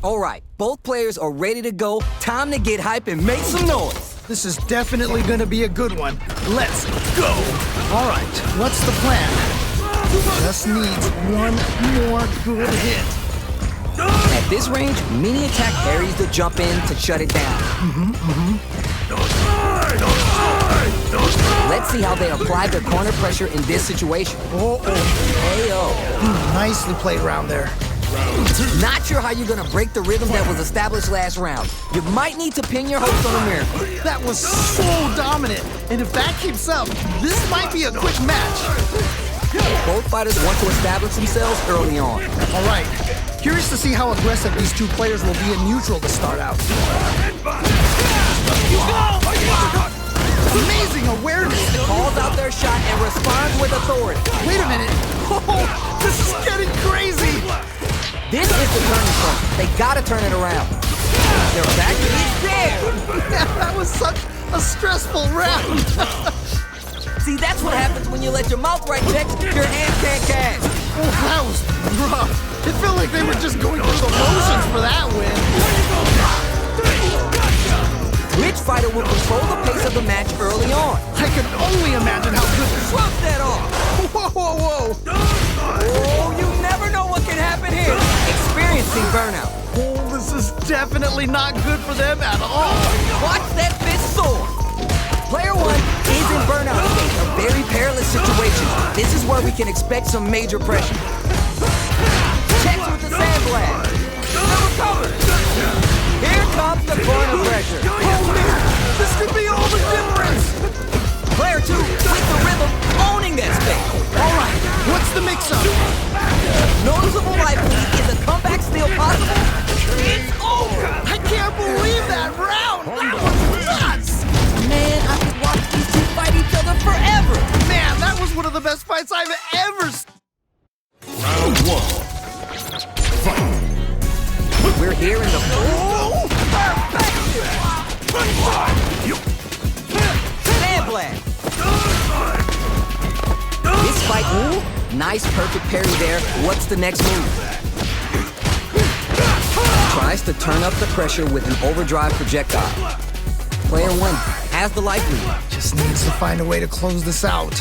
All right, both players are ready to go. Time to get hype and make some noise. This is definitely gonna be a good one. Let's go! All right, what's the plan? Just needs one more good hit. At this range, mini attack parries to jump in to shut it down. Let's see how they apply their corner pressure in this situation. Hey-oh. Nicely played round there. Not sure how you're gonna break the rhythm that was established last round. You might need to pin your hopes on a miracle. That was so dominant, and if that keeps up, this might be a quick match. Both fighters want to establish themselves early on. All right, curious to see how aggressive these two players will be in neutral to start out. Amazing awareness! Calls out their shot and responds with authority. Wait a minute. Oh, this is getting crazy. This is the turning point. They gotta turn it around. Their back is there. That was such a stressful round. See, that's what happens when you let your mouth write checks, your hands can't cash. Oh, that was rough. It felt like they were just going through the motions for that win. Which fighter will control the pace of the match early on? I can only imagine how good this... Slow that off! Whoa, whoa, whoa! Oh, you never know what can happen here. Experiencing burnout. Oh, this is definitely not good for them at all. Watch that fist soar. Player one is in burnout state, a very perilous situation. This is where we can expect some major pressure. Checks with the sandblast. Never covered. Here comes the corner pressure. Oh man, this could be all the difference. Player two with the rhythm, owning that space. All right, what's the mix-up? Noticeable life lead. Is a comeback still possible? It's over. I can't believe that round. That was nuts. Man, I could watch these two fight each other forever. Man, that was one of the best fights I've ever seen. Round one. Fight. We're here in the full sandblast. This fight, nice perfect parry there. What's the next move? Tries to turn up the pressure with an overdrive projectile. Player one has the life lead. Just needs to find a way to close this out.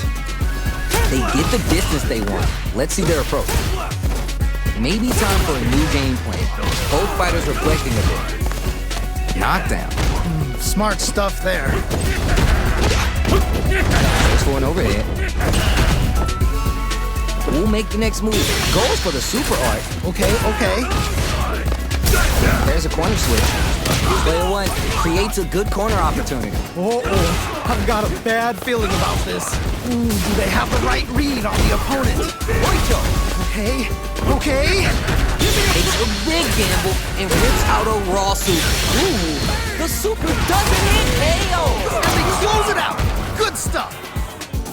They get the distance they want. Let's see their approach. Maybe time for a new game plan. Both fighters reflecting a bit. Knockdown. Smart stuff there. Goes for an overhead. We'll make the next move. Goes for the super art. Okay. There's a corner switch. Player one creates a good corner opportunity. I've got a bad feeling about this. Do they have the right read on the opponent? Okay. Takes a big gamble and rips out a raw super. The super doesn't hit KO. And they close it out. Good stuff.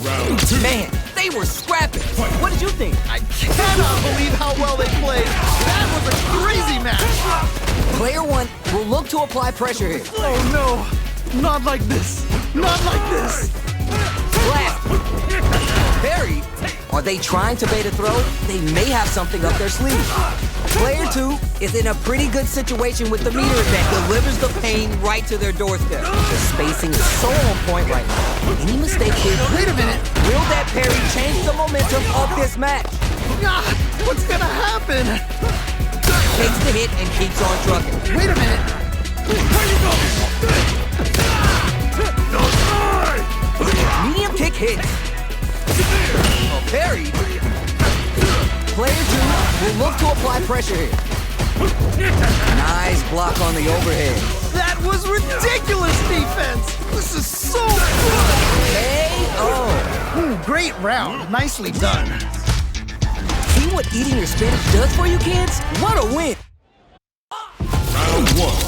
Round two. Man, they were scrapping. What did you think? I cannot believe how well they played. That was a crazy match. Player one will look to apply pressure here. Oh no, not like this. Not like this. Blast. Parry. Are they trying to bait a throw? They may have something up their sleeve. Player two is in a pretty good situation with the meter that delivers the pain right to their doorstep. The spacing is so on point right now. Any mistake here? Wait a minute. Will that parry change the momentum of this match? What's gonna happen? Takes the hit and keeps on trucking. Wait a minute. Medium kick hits. A parry. Player two will look to apply pressure here. Nice block on the overhead. That was ridiculous defense. This is so good. KO. Great round. Nicely done. See what eating your spinach does for you kids? What a win. Round one.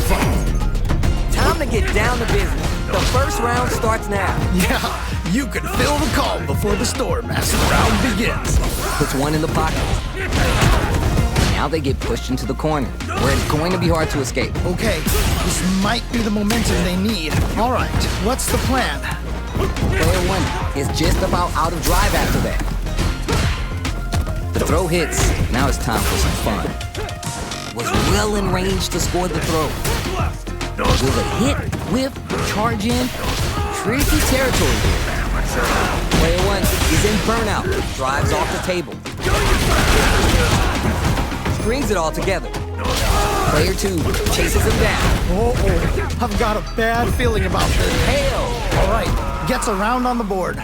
Fight. Time to get down to business. The first round starts now. Yeah, you can feel the calm before the storm as the round begins. Puts one in the pocket. Now they get pushed into the corner, where it's going to be hard to escape. Okay, this might be the momentum they need. All right, what's the plan? Player one is just about out of drive after that. The throw hits. Now it's time for some fun. was well in range to score the throw. Will it hit, whip, charge in? Tricky territory here. Player 1 is in burnout, drives off the table. Strings it all together. Player 2 chases him down. Uh-oh, I've got a bad feeling about this. Hail! All right, gets around on the board.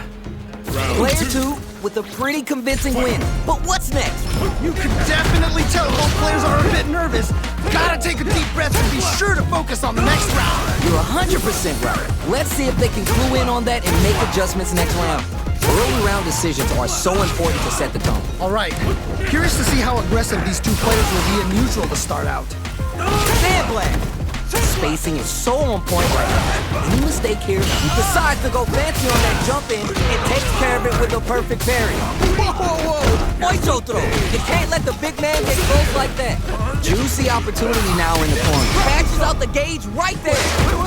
Player 2 with a pretty convincing win. But what's next? You can definitely tell both players are a bit nervous. Gotta take a deep breath and be sure to focus on the next round. You're 100% right. Let's see if they can clue in on that and make adjustments next round. Early round decisions are so important to set the tone. All right, curious to see how aggressive these two players will be in neutral to start out. Sandblast! Spacing is so on point right now. Any mistake here, he decides to go fancy on that jump in and takes care of it with a perfect parry. Whoa, whoa, whoa! Ocho throw! You can't let the big man get close like that. Juicy opportunity now in the corner. Catches out the gauge right there.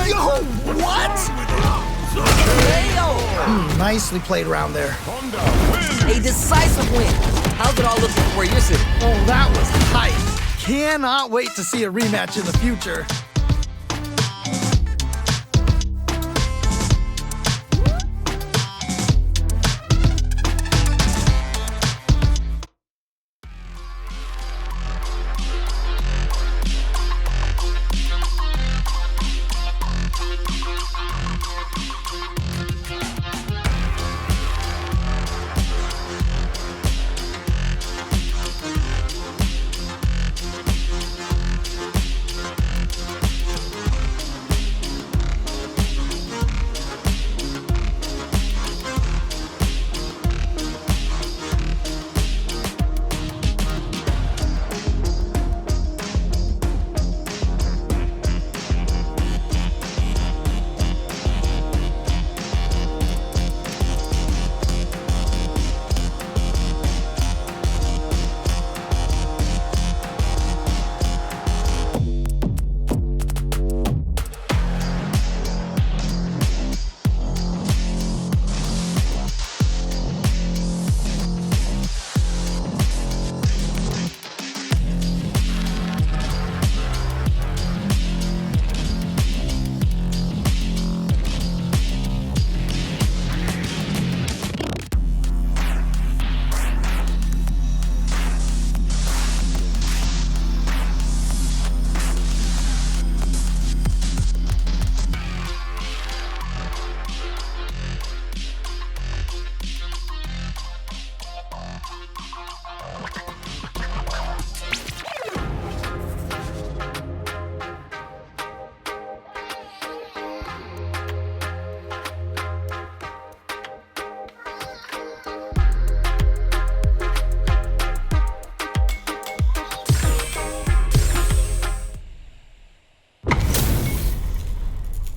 Yo, what? Nicely played around there. A decisive win. How's it all look from where you're sitting? Oh, that was tight. Cannot wait to see a rematch in the future.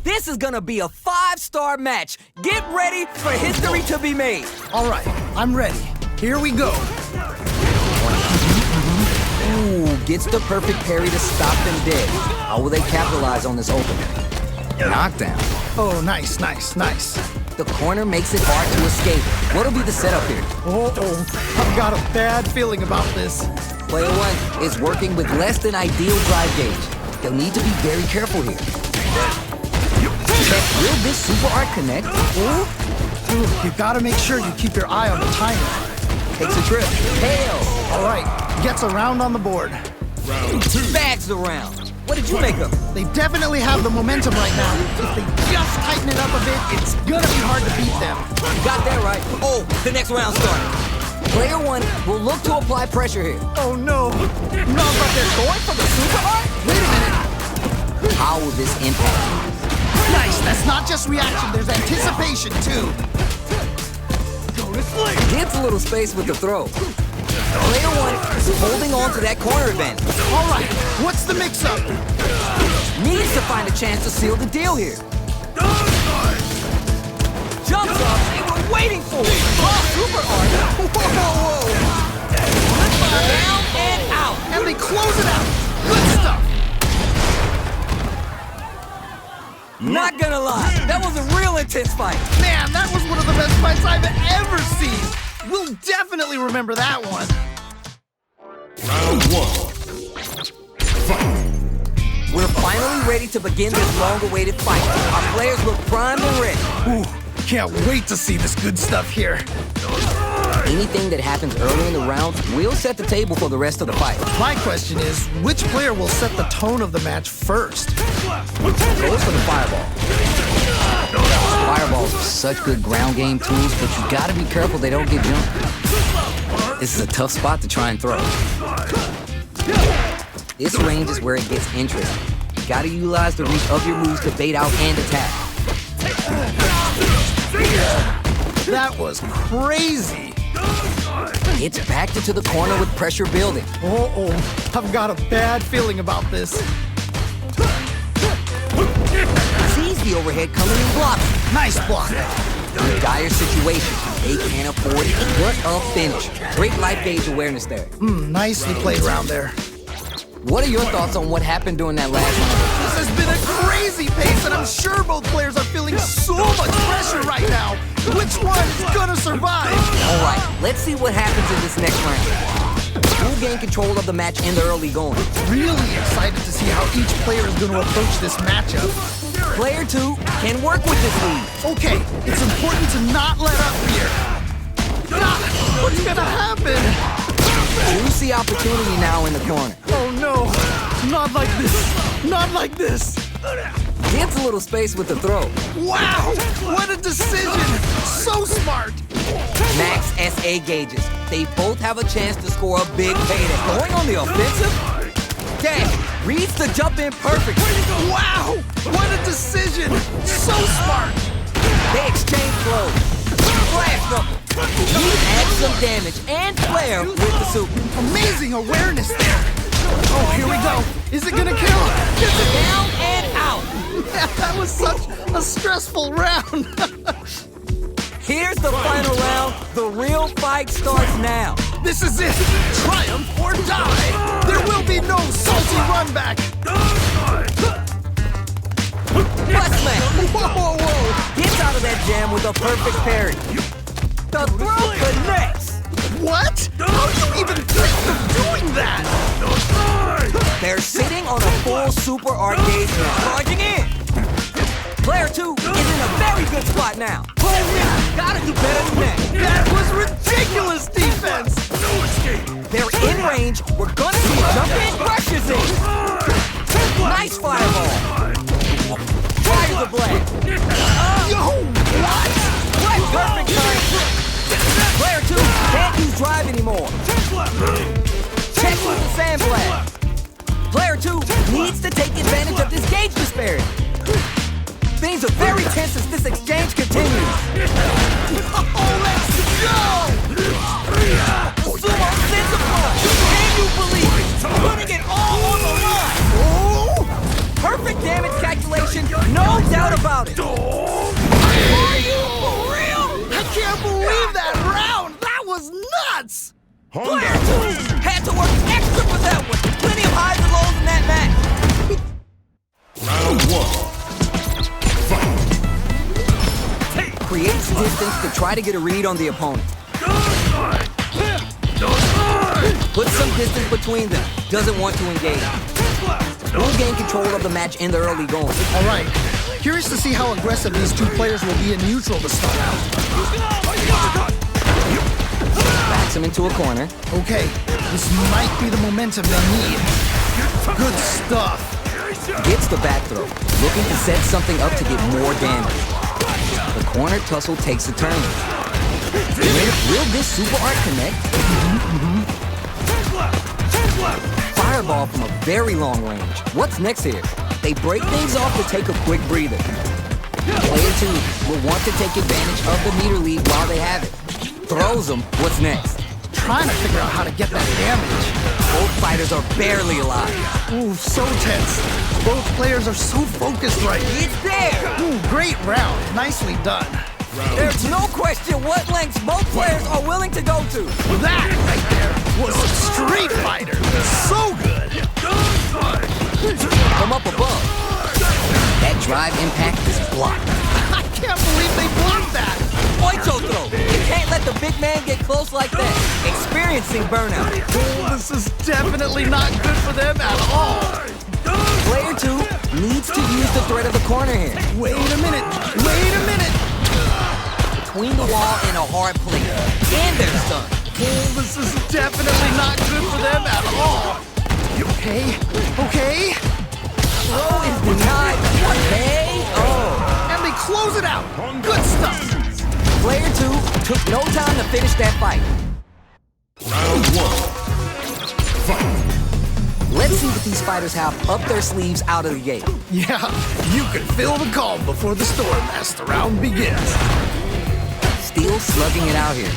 This is gonna be a 5-star match. Get ready for history to be made. All right, I'm ready. Here we go. Ooh, gets the perfect parry to stop them dead. How will they capitalize on this opening? Knockdown. Oh, nice, nice, nice. The corner makes it hard to escape. What'll be the setup here? Uh-oh, I've got a bad feeling about this. Player 1 is working with less than ideal drive gauge. They'll need to be very careful here. Will this super art connect? Ooh, you gotta make sure you keep your eye on the timer. Takes a trip. Hail! All right, gets around on the board. Round 2. Bags the round. What did you make of it? They definitely have the momentum right now. If they just tighten it up a bit, it's gonna be hard to beat them. You got that right. Oh, the next round started. Player 1 will look to apply pressure here. Oh no, No, but they're going for the super art? wait a minute. How will this impact? Nice, that's not just reaction, there's anticipation too. Gets a little space with the throw. Player 1 is holding on to that corner advantage. All right, what's the mix-up? Needs to find a chance to seal the deal here. Jumps up, they were waiting for it. Oh, super art. Whoa. Down and out. And they close it out. Good stuff. Not gonna lie, that was a real intense fight. Man, that was one of the best fights I've ever seen. We'll definitely remember that one. Round 1. We're finally ready to begin this long-awaited fight. Our players look primed and ready. Ooh, can't wait to see this good stuff here. Anything that happens early in the round will set the table for the rest of the fight. My question is, which player will set the tone of the match first? Goes for the fireball. Fireballs are such good ground game tools, but you gotta be careful they don't get jumped. This is a tough spot to try and throw. This range is where it gets interesting. You gotta utilize the reach of your moves to bait out and attack. That was crazy. It's backed into the corner with pressure building. Uh-oh, I've got a bad feeling about this. Sees the overhead coming and blocks. Nice block. In a dire situation, they can't afford a gut of finish. Great life gauge awareness there. Nicely played around there. What are your thoughts on what happened during that last round? This has been a crazy pace, and I'm sure both players are feeling so much pressure right now. Which one is gonna survive? All right, let's see what happens in this next round. Who gain control of the match in the early going? Really excited to see how each player is gonna approach this matchup. Player 2 can work with this lead. Okay, it's important to not let up here. What's gonna happen? Juicy opportunity now in the corner. Oh no, not like this, not like this. Gets a little space with the throw. Wow, what a decision, so smart. Max SA gauges. They both have a chance to score a big payday. Going on the offensive? Dash reads the jump in perfectly. Wow, what a decision, so smart. They exchange blows. Flash up. He adds some damage and flair with the super. Amazing awareness there. Oh, here we go. Is it gonna kill? Is it Down and out. That was such a stressful round. Here's the final round. The real fight starts now. This is it. Triumph or die. There will be no salty run back. Butt smash. Whoa, whoa, whoa. Gets out of that jam with a perfect parry. The throw connects. What? How do you even think of doing that? They're sitting on a full super arcade now. Charging in. Player 2 is in a very good spot now. Oh, yeah. Gotta do better than that. That was ridiculous defense. No escape. They're in range. We're gonna see jump in crushes in. Nice fireball. Fires the blast. Yo, what? Perfect time. Player 2 can't use drive anymore. Checks with the sandblast. Player 2 needs to take advantage of this gauge disparity. Things are very tense as this exchange continues. Oh, let's go! Sumo sends a punch. Can you believe it? Putting it all on the line. Oh! Perfect damage calculation, no doubt about it. Are you for real? I can't believe that round! That was nuts! Player 2 had to work extra for that one. Plenty of highs and lows in that match. Round 1. Creates distance to try to get a read on the opponent. Puts some distance between them. Doesn't want to engage. Will gain control of the match in the early going. All right. Curious to see how aggressive these two players will be in neutral to start out. Backs him into a corner. Okay, this might be the momentum they need. Good stuff. Gets the back throw. Looking to set something up to get more damage. The corner tussle takes a turn. Will this super art connect? Fireball from a very long range. What's next here? They break things off to take a quick breather. Player 2 will want to take advantage of the meter lead while they have it. Throws them. What's next? Trying to figure out how to get that damage. Both fighters are barely alive. Ooh, so tense. Both players are so focused right now. It's there! Ooh, great round. Nicely done. There's no question what lengths both players are willing to go to. That right there was Street Fighter. So good. From up above. That drive impact is blocked. I can't believe they blocked that. Oito throw. It's Can't let the big man get close like that. Experiencing burnout. Oh, this is definitely not good for them at all. Player 2 needs to use the threat of the corner here. Wait a minute. Wait a minute. Between the wall and a hard plate. And they're stunned. Oh, this is definitely not good for them at all. Okay, okay. Throw is denied. Okay. Oh. And they close it out. Good stuff. Player 2 took no time to finish that fight. Round 1. Fight. Let's see what these fighters have up their sleeves out of the gate. Yeah, you can feel the calm before the storm as the round begins. Still slugging it out here.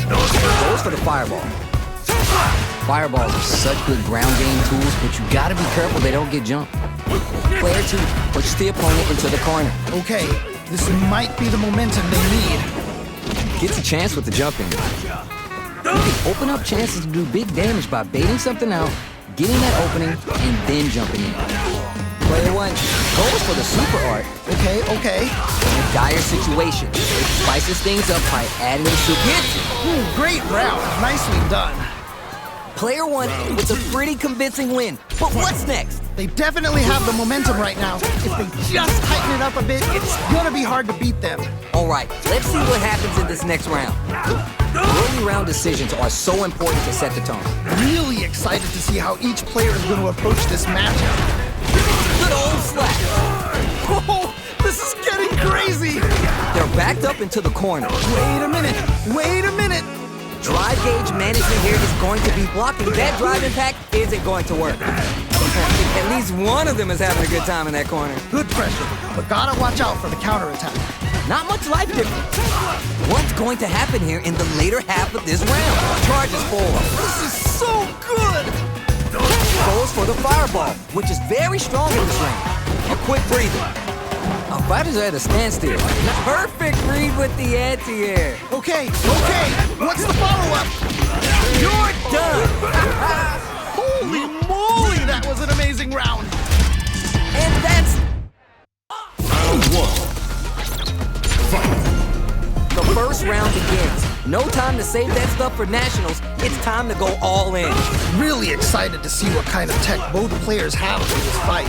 Goes for the fireball. Fireballs are such good ground game tools, but you gotta be careful they don't get jumped. Player 2 pushes the opponent into the corner. Okay, this might be the momentum they need. Gets a chance with the jumping. You can open up chances to do big damage by baiting something out, getting that opening, and then jumping in. Player 1 goes for the super art. Okay, okay. In a dire situation, it spices things up by adding the super. Hits it! Great round. Nicely done. Player 1 with a pretty convincing win. But what's next? They definitely have the momentum right now. If they just tighten it up a bit, it's gonna be hard to beat them. All right, let's see what happens in this next round. Early round decisions are so important to set the tone. Really excited to see how each player is going to approach this matchup. Good old slap. Oh, this is getting crazy. They're backed up into the corner. Wait a minute. Wait a minute. Drive gauge management here is going to be blocking. That drive impact isn't going to work. At least one of them is having a good time in that corner. Good pressure, but gotta watch out for the counterattack. Not much life difference. What's going to happen here in the later half of this round? Charges forward. This is so good. Goes for the fireball, which is very strong in this round. A quick breather. Our fighters are at a standstill. Perfect read with the anti-air. Okay, okay. What's the follow-up? You're done. Holy moly, that was an amazing round. And that's Round 1. Fight. the first round begins. No time to save that stuff for nationals. It's time to go all in. Really excited to see what kind of tech both players have for this fight.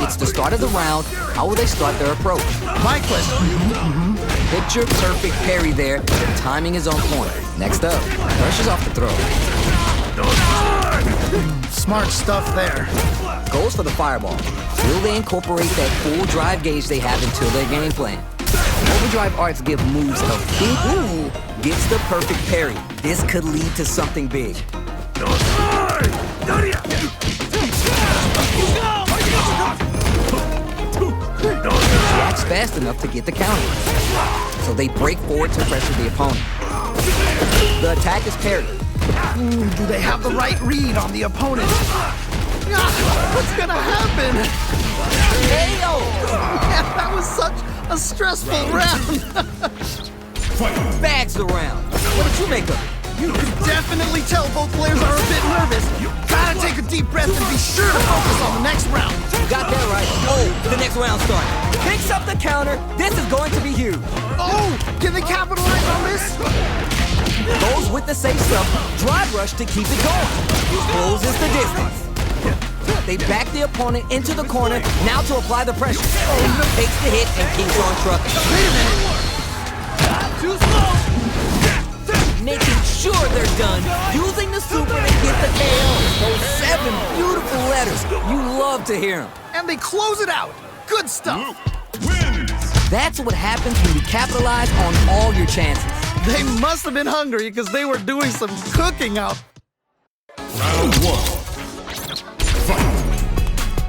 It's the start of the round. How will they start their approach? My question. Picture perfect parry there. The timing is on point. Next up, pressure's off the throw. Smart stuff there. Goes for the fireball. Will they incorporate that full drive gauge they have into their game plan? Overdrive arts give moves a big ooh. Gets the perfect parry. This could lead to something big. Reacts fast enough to get the counter. So they break forward to pressure the opponent. The attack is parried. Do they have the right read on the opponent? What's gonna happen? KO! Man, that was such a stressful round. Fight. Bags the round. What did you make of it? You can definitely tell both players are a bit nervous. Gotta take a deep breath and be sure to focus on the next round. You got that right. Oh, the next round starts. Picks up the counter. This is going to be huge. Oh, can they capitalize on this? Goes with the safe stuff. Drive rush to keep it going. Closes the distance. They back the opponent into the corner. Now to apply the pressure. Takes the hit and keeps on trucking. Wait a minute. Too slow. Making sure they're done. Using the super to get the KO. Those 7 beautiful letters. You love to hear them. And they close it out. Good stuff. Wins. That's what happens when you capitalize on all your chances. They must have been hungry because they were doing some cooking out. Round 1. Fight.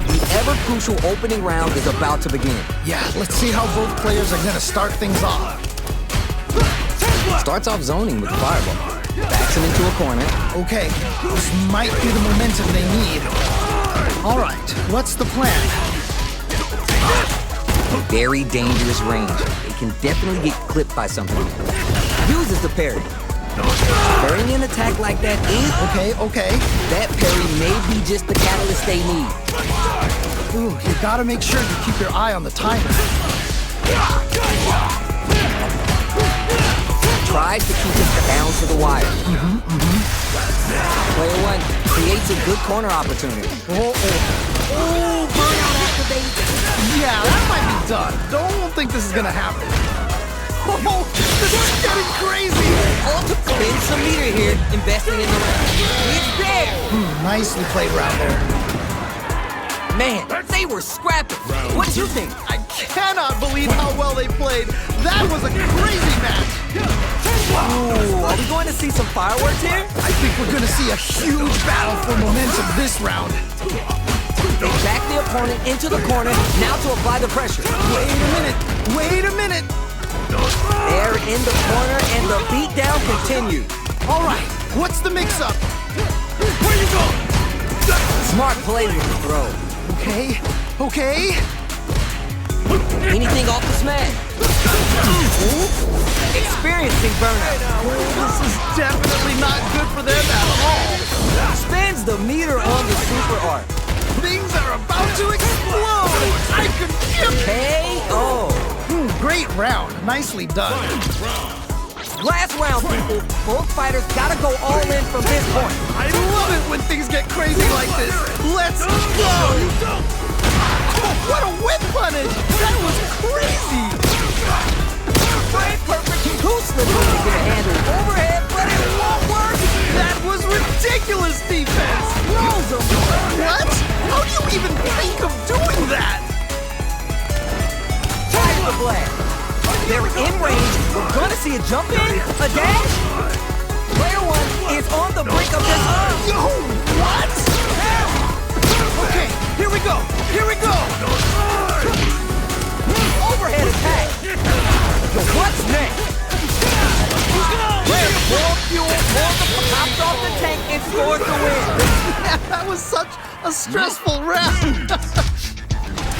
The ever-crucial opening round is about to begin. Yeah, let's see how both players are gonna start things off. Starts off zoning with the fireball. Backs him into a corner. Okay, this might be the momentum they need. All right, what's the plan? Very dangerous range. It can definitely get clipped by something. Uses the parry. Parrying an attack like that is... Okay. That parry may be just the catalyst they need. Ooh, you gotta make sure you keep your eye on the timer. tries to keep it down to the wire. Player 1 creates a good corner opportunity. Oh, burnout activate. Yeah, that might be done. Don't think this is gonna happen. Oh, this is getting crazy. Ultimate spins some meter here, investing in the round. It's there. Nicely played round there. Man, they were scrapping. What did you think? I cannot believe how well they played. That was a crazy match. Ooh, are we going to see some fireworks here? I think we're gonna see a huge battle for momentum this round. They back the opponent into the corner, now to apply the pressure. Wait a minute. Wait a minute. They're in the corner and the beatdown continues. All right, what's the mix-up? Where you going? Smart play with the throw. Okay, okay. Anything off the smash? Experiencing burnout. This is definitely not good for them at all. Spins the meter on the super art. Things are about to explode. I can feel it. KO. Great round. Nicely done. Last round, people. Both fighters gotta go all in from this point. I love it when things get crazy like this. Let's go. Oh, what a whip punish. That was crazy. Frame perfect. Too slippery to get a handle overhead, but it won't work. That was ridiculous defense. Rolls him. What? How do you even think of doing that? Tries the blast. They're in range. We're gonna see a jump in, a dash. Player 1 is on the brink of this. Yo, what? Okay, here we go. Here we go. Overhead attack. What's next? Player more fuel, more pops off the tank and scores the win. That was such a stressful round.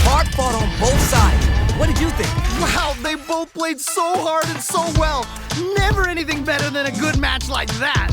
Hard fought on both sides. What did you think? Wow, they both played so hard and so well. Never anything better than a good match like that.